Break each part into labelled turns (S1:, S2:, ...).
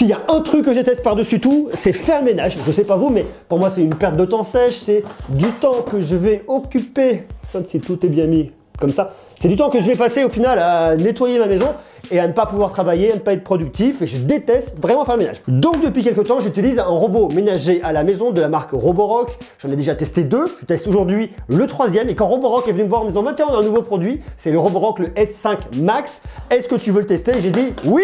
S1: S'il y a un truc que je déteste par-dessus tout, c'est faire le ménage. Je sais pas vous, mais pour moi c'est une perte de temps sèche, c'est du temps que je vais occuper, si tout est bien mis comme ça, c'est du temps que je vais passer au final à nettoyer ma maison et à ne pas pouvoir travailler, à ne pas être productif, et je déteste vraiment faire le ménage. Donc depuis quelques temps, j'utilise un robot ménager à la maison de la marque Roborock. J'en ai déjà testé 2, je teste aujourd'hui le 3e, et quand Roborock est venu me voir en me disant tiens, on a un nouveau produit, c'est le Roborock le S5 Max, est-ce que tu veux le tester? J'ai dit oui,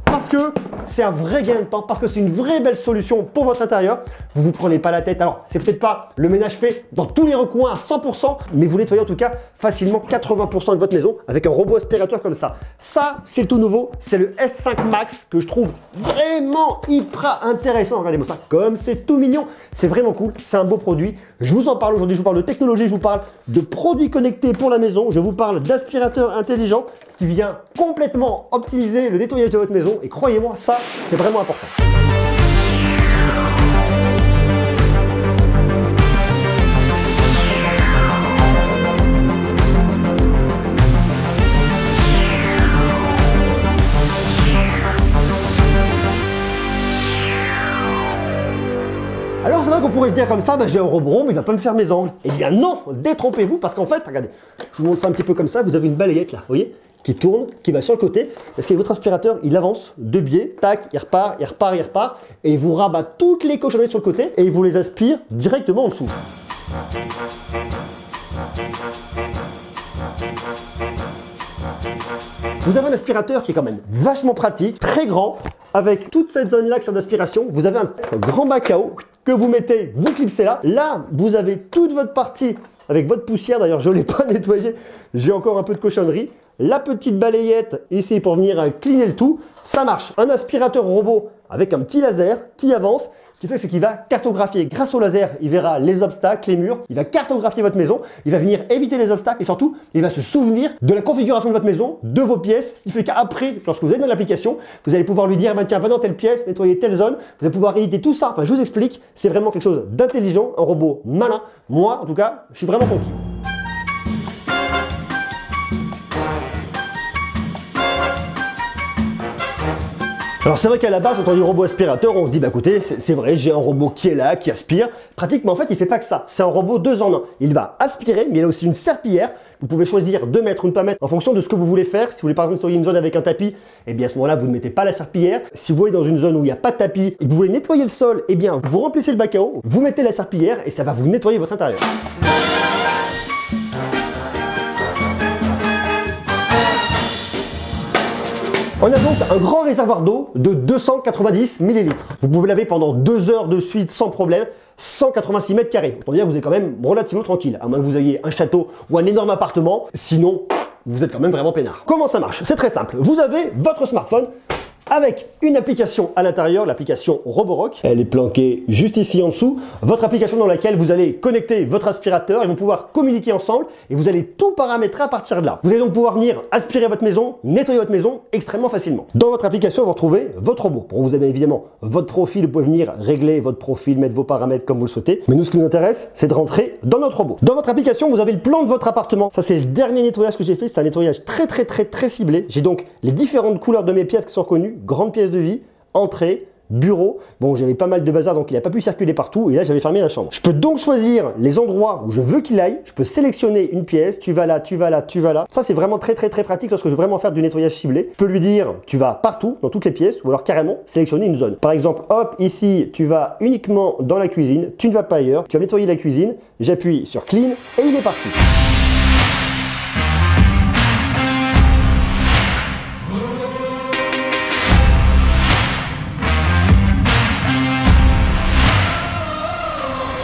S1: parce que c'est un vrai gain de temps, parce que c'est une vraie belle solution pour votre intérieur. Vous vous prenez pas la tête, alors c'est peut-être pas le ménage fait dans tous les recoins à 100%, mais vous nettoyez en tout cas facilement 80% de votre maison avec un robot aspirateur comme ça. Ça, c'est le tout nouveau, c'est le S5 Max que je trouve vraiment hyper intéressant. Regardez-moi ça, comme c'est tout mignon, c'est vraiment cool, c'est un beau produit. Je vous en parle aujourd'hui, je vous parle de technologie, je vous parle de produits connectés pour la maison, je vous parle d'aspirateur intelligent qui vient complètement optimiser le nettoyage de votre maison, et croyez-moi, ça, c'est vraiment important. Alors c'est vrai qu'on pourrait se dire comme ça, j'ai un robot, mais il va pas me faire mes ongles. Eh bien non, détrompez-vous, parce qu'en fait, regardez, je vous montre ça un petit peu comme ça, vous avez une balayette là, vous voyez, qui tourne, qui va sur le côté. C'est votre aspirateur, il avance de biais, tac, il repart, il repart, il repart, et il vous rabat toutes les cochonneries sur le côté, et il vous les aspire directement en dessous. Vous avez un aspirateur qui est quand même vachement pratique, très grand, avec toute cette zone-là qui sert d'aspiration. Vous avez un grand bac à eau que vous mettez, vous clipsez là. Là, vous avez toute votre partie avec votre poussière. D'ailleurs, je ne l'ai pas nettoyé, j'ai encore un peu de cochonnerie. La petite balayette ici pour venir cleaner le tout, ça marche. Un aspirateur robot avec un petit laser qui avance. Ce qu'il fait, c'est qu'il va cartographier. Grâce au laser, il verra les obstacles, les murs. Il va cartographier votre maison. Il va venir éviter les obstacles et surtout, il va se souvenir de la configuration de votre maison, de vos pièces. Ce qui fait qu'après, lorsque vous êtes dans l'application, vous allez pouvoir lui dire tiens, va dans telle pièce, nettoyer telle zone. Vous allez pouvoir éviter tout ça. Enfin, je vous explique. C'est vraiment quelque chose d'intelligent, un robot malin. Moi, en tout cas, je suis vraiment content. Alors c'est vrai qu'à la base, quand on dit robot aspirateur, on se dit bah écoutez, c'est vrai, j'ai un robot qui est là, qui aspire. Pratique, mais en fait, il fait pas que ça. C'est un robot 2 en 1. Il va aspirer, mais il a aussi une serpillière. Vous pouvez choisir de mettre ou de pas mettre en fonction de ce que vous voulez faire. Si vous voulez par exemple nettoyer une zone avec un tapis, eh bien à ce moment-là, vous ne mettez pas la serpillière. Si vous voulez dans une zone où il n'y a pas de tapis et que vous voulez nettoyer le sol, eh bien vous remplissez le bac à eau, vous mettez la serpillière et ça va vous nettoyer votre intérieur. On a donc un grand réservoir d'eau de 290 ml. Vous pouvez laver pendant 2 heures de suite sans problème, 186 mètres carrés. Autant dire que vous êtes quand même relativement tranquille, à moins que vous ayez un château ou un énorme appartement. Sinon, vous êtes quand même vraiment peinard. Comment ça marche? C'est très simple. Vous avez votre smartphone avec une application à l'intérieur, l'application Roborock. Elle est planquée juste ici en dessous. Votre application dans laquelle vous allez connecter votre aspirateur. Ils vont pouvoir communiquer ensemble et vous allez tout paramétrer à partir de là. Vous allez donc pouvoir venir aspirer votre maison, nettoyer votre maison extrêmement facilement. Dans votre application, vous retrouvez votre robot. Bon, vous avez évidemment votre profil. Vous pouvez venir régler votre profil, mettre vos paramètres comme vous le souhaitez. Mais nous, ce qui nous intéresse, c'est de rentrer dans notre robot. Dans votre application, vous avez le plan de votre appartement. Ça, c'est le dernier nettoyage que j'ai fait. C'est un nettoyage très ciblé. J'ai donc les différentes couleurs de mes pièces qui sont reconnues. Grande pièce de vie, entrée, bureau. Bon, j'avais pas mal de bazar, donc il n'a pas pu circuler partout. Et là, j'avais fermé la chambre. Je peux donc choisir les endroits où je veux qu'il aille. Je peux sélectionner une pièce. Tu vas là, tu vas là, tu vas là. Ça, c'est vraiment très pratique lorsque je veux vraiment faire du nettoyage ciblé. Je peux lui dire, tu vas partout, dans toutes les pièces, ou alors carrément sélectionner une zone. Par exemple, hop, ici, tu vas uniquement dans la cuisine. Tu ne vas pas ailleurs. Tu vas nettoyer la cuisine. J'appuie sur Clean et il est parti.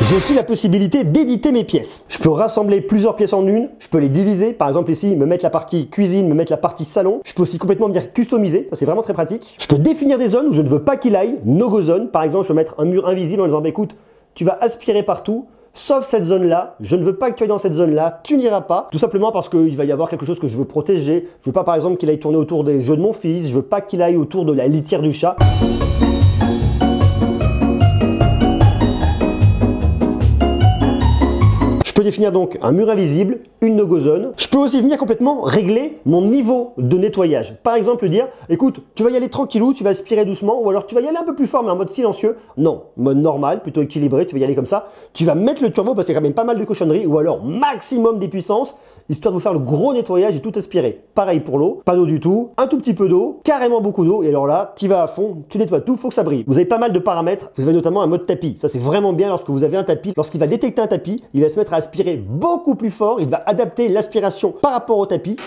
S1: J'ai aussi la possibilité d'éditer mes pièces. Je peux rassembler plusieurs pièces en une, je peux les diviser. Par exemple ici, me mettre la partie cuisine, me mettre la partie salon. Je peux aussi complètement venir customiser, ça c'est vraiment très pratique. Je peux définir des zones où je ne veux pas qu'il aille, no-go zone. Par exemple, je peux mettre un mur invisible en disant bah, écoute, tu vas aspirer partout, sauf cette zone-là, je ne veux pas que tu ailles dans cette zone-là, tu n'iras pas. Tout simplement parce qu'il va y avoir quelque chose que je veux protéger. Je veux pas par exemple qu'il aille tourner autour des jeux de mon fils, je veux pas qu'il aille autour de la litière du chat. Je peux définir donc un mur invisible, une no-go zone. Je peux aussi venir complètement régler mon niveau de nettoyage. Par exemple, dire, écoute, tu vas y aller tranquillou, tu vas aspirer doucement, ou alors tu vas y aller un peu plus fort, mais en mode silencieux. Non, mode normal, plutôt équilibré, tu vas y aller comme ça. Tu vas mettre le turbo parce qu'il y a quand même pas mal de cochonneries, ou alors maximum des puissances, histoire de vous faire le gros nettoyage et tout aspirer. Pareil pour l'eau, pas d'eau du tout, un tout petit peu d'eau, carrément beaucoup d'eau, et alors là, tu vas à fond, tu nettoies tout, faut que ça brille. Vous avez pas mal de paramètres, vous avez notamment un mode tapis. Ça, c'est vraiment bien lorsque vous avez un tapis. Lorsqu'il va détecter un tapis, il va se mettre à aspirer beaucoup plus fort, il va adapter l'aspiration par rapport au tapis.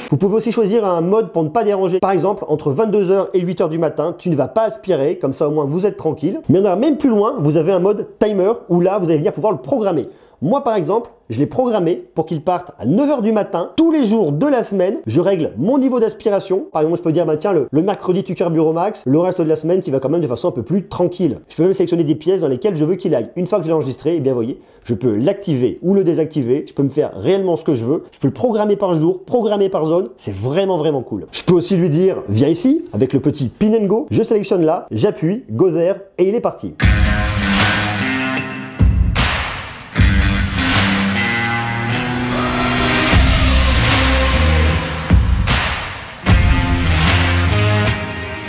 S1: Vous pouvez aussi choisir un mode pour ne pas déranger. Par exemple, entre 22 h et 8 h du matin, tu ne vas pas aspirer, comme ça au moins vous êtes tranquille. Mais il y en a même plus loin, vous avez un mode timer où là, vous allez venir pouvoir le programmer. Moi, par exemple, je l'ai programmé pour qu'il parte à 9 h du matin, tous les jours de la semaine. Je règle mon niveau d'aspiration. Par exemple, je peux dire, bah, tiens, le mercredi, tu carbures au max. Le reste de la semaine, tu vas quand même de façon un peu plus tranquille. Je peux même sélectionner des pièces dans lesquelles je veux qu'il aille. Une fois que je l'ai enregistré, eh bien, vous voyez, je peux l'activer ou le désactiver. Je peux me faire réellement ce que je veux. Je peux le programmer par jour, programmer par zone. C'est vraiment, vraiment cool. Je peux aussi lui dire, viens ici, avec le petit pin and go. Je sélectionne là, j'appuie, go there, et il est parti.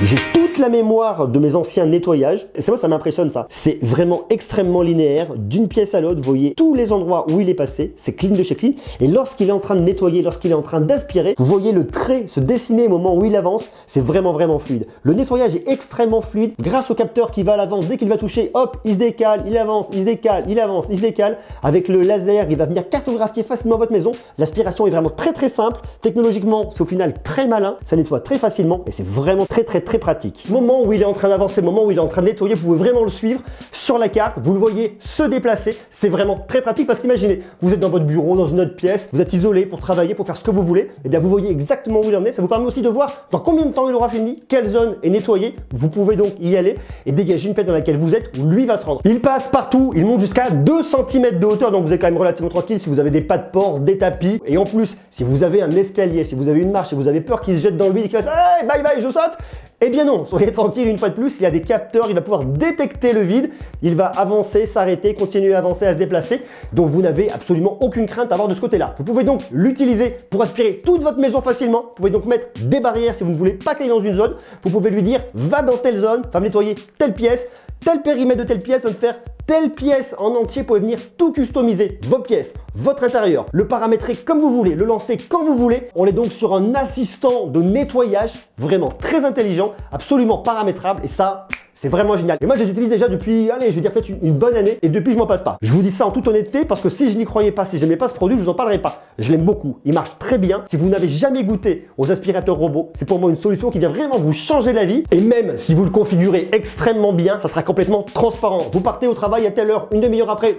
S1: J'ai toute la mémoire de mes anciens nettoyages et c'est moi ça m'impressionne ça. C'est vraiment extrêmement linéaire d'une pièce à l'autre. Vous voyez tous les endroits où il est passé, c'est clean de chez clean. Et lorsqu'il est en train de nettoyer, lorsqu'il est en train d'aspirer, vous voyez le trait se dessiner au moment où il avance. C'est vraiment vraiment fluide. Le nettoyage est extrêmement fluide grâce au capteur qui va à l'avant. Dès qu'il va toucher, hop, il se décale, il avance, il se décale, il avance, il se décale. Avec le laser, il va venir cartographier facilement votre maison. L'aspiration est vraiment très très simple. Technologiquement, c'est au final très malin. Ça nettoie très facilement et c'est vraiment très pratique. Moment où il est en train d'avancer, moment où il est en train de nettoyer, vous pouvez vraiment le suivre sur la carte, vous le voyez se déplacer, c'est vraiment très pratique parce qu'imaginez, vous êtes dans votre bureau, dans une autre pièce, vous êtes isolé pour travailler, pour faire ce que vous voulez, et bien vous voyez exactement où il en est, ça vous permet aussi de voir dans combien de temps il aura fini, quelle zone est nettoyée, vous pouvez donc y aller et dégager une pièce dans laquelle vous êtes où lui va se rendre. Il passe partout, il monte jusqu'à 2 cm de hauteur, donc vous êtes quand même relativement tranquille si vous avez des pas de porc, des tapis, et en plus, si vous avez un escalier, si vous avez une marche et vous avez peur qu'il se jette dans le vide et qu'il fasse hey, bye bye, je saute. Eh bien non, soyez tranquille, une fois de plus, il y a des capteurs, il va pouvoir détecter le vide, il va avancer, s'arrêter, continuer à avancer, à se déplacer, donc vous n'avez absolument aucune crainte à avoir de ce côté-là. Vous pouvez donc l'utiliser pour aspirer toute votre maison facilement, vous pouvez donc mettre des barrières si vous ne voulez pas qu'elle aille dans une zone, vous pouvez lui dire va dans telle zone, va me nettoyer telle pièce, tel périmètre de telle pièce va me faire telle pièce en entier, vous pouvez venir tout customiser, vos pièces, votre intérieur, le paramétrer comme vous voulez, le lancer quand vous voulez. On est donc sur un assistant de nettoyage vraiment très intelligent, absolument paramétrable et ça, c'est vraiment génial. Et moi, je les utilise déjà depuis, allez, je vais dire peut-être une bonne année et depuis, je m'en passe pas. Je vous dis ça en toute honnêteté parce que si je n'y croyais pas, si je n'aimais pas ce produit, je vous en parlerai pas. Je l'aime beaucoup, il marche très bien. Si vous n'avez jamais goûté aux aspirateurs robots, c'est pour moi une solution qui vient vraiment vous changer la vie. Et même si vous le configurez extrêmement bien, ça sera complètement transparent. Vous partez au travail à telle heure, une demi-heure après,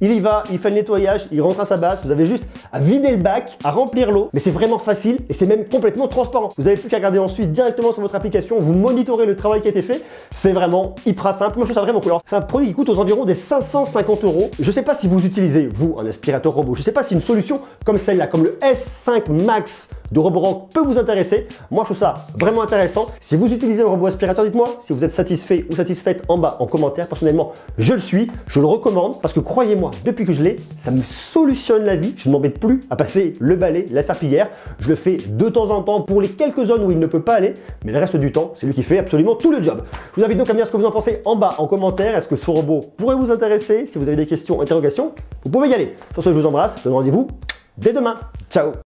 S1: il y va, il fait le nettoyage, il rentre à sa base. Vous avez juste à vider le bac, à remplir l'eau, mais c'est vraiment facile et c'est même complètement transparent. Vous n'avez plus qu'à regarder ensuite directement sur votre application, vous monitorez le travail qui a été fait. C'est vraiment hyper simple. Moi, je trouve ça vraiment cool. C'est un produit qui coûte aux environs des 550 €. Je ne sais pas si vous utilisez, vous, un aspirateur robot. Je ne sais pas si une solution comme celle-là, comme le S5 Max de Roborock peut vous intéresser. Moi, je trouve ça vraiment intéressant. Si vous utilisez un robot aspirateur, dites-moi si vous êtes satisfait ou satisfaite en bas en commentaire. Personnellement, je le suis, je le recommande parce que croyez-moi, depuis que je l'ai, ça me solutionne la vie. Je ne m'embête plus à passer le balai, la serpillière. Je le fais de temps en temps pour les quelques zones où il ne peut pas aller, mais le reste du temps, c'est lui qui fait absolument tout le job. Je vous invite donc à me dire ce que vous en pensez en bas en commentaire. Est-ce que ce robot pourrait vous intéresser? Si vous avez des questions, interrogations, vous pouvez y aller. Sur ce, je vous embrasse. Je vous donne rendez-vous dès demain. Ciao!